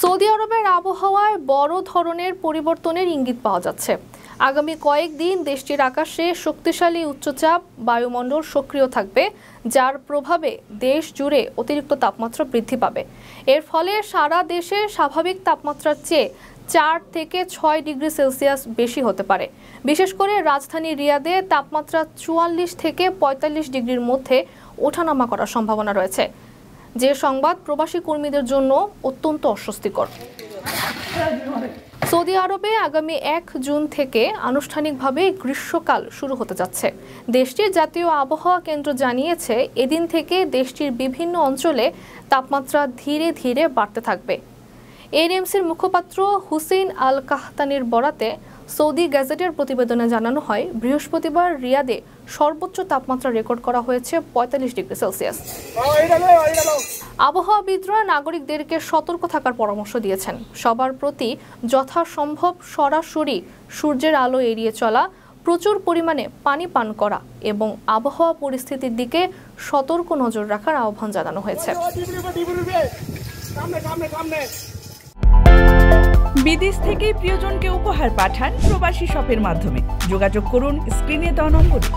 Saudi আরবের আবহাওয়ায় বড় ধরনের পরিবর্তনের ইঙ্গিত পাওয়া যাচ্ছে। আগামী কয়েকদিন দেশটির আকাশে শক্তিশালী উচ্চচাপ বায়ুমণ্ডল সক্রিয় থাকবে, যার প্রভাবে দেশ জুড়ে অতিরিক্ত তাপমাত্রা বৃদ্ধি পাবে। এর ফলে সারা দেশে স্বাভাবিক তাপমাত্রার চেয়ে 4 থেকে 6 ডিগ্রি সেলসিয়াস বেশি হতে পারে। বিশেষ করে রাজধানী রিয়াদে তাপমাত্রা 44 থেকে 45 ডিগ্রির মধ্যে ওঠানামা করার সম্ভাবনা রয়েছে, যে সংবাদ প্রবাসী কর্মীদের জন্য অত্যন্ত অস্বস্তিকর। সৌদি আরবে আগামী 1 জুন থেকে আনুষ্ঠানিকভাবে গ্রীষ্মকাল শুরু হতে যাচ্ছে। দেশটির জাতীয় আবহাওয়া কেন্দ্র জানিয়েছে, এদিন থেকে দেশটির বিভিন্ন অঞ্চলে তাপমাত্রা ধীরে ধীরে বাড়তে থাকবে। এনএমসির মুখপাত্র হুসেইন আল কাহতানির বরাতে সৌদি গ্যাজেটের প্রতিবেদনে জানানো হয়, বৃহস্পতিবার রিয়াদে সর্বোচ্চ তাপমাত্রা রেকর্ড করা হয়েছে 45 ডিগ্রি সেলসিয়াস। আবহাওয়াবিদরা নাগরিকদেরকে সতর্ক থাকার পরামর্শ দিয়েছেন। সবার প্রতি যথাসম্ভব সরাসরি সূর্যের আলো এড়িয়ে চলা, প্রচুর পরিমাণে পানি পান করা এবং আবহাওয়া পরিস্থিতির দিকে সতর্ক নজর রাখার আহ্বান জানানো হয়েছে। বিদেশ থেকে প্রিয়জনকে উপহার পাঠান প্রবাসী শপের মাধ্যমে। যোগাযোগ করুন স্ক্রিনে দেওয়া নম্বরে।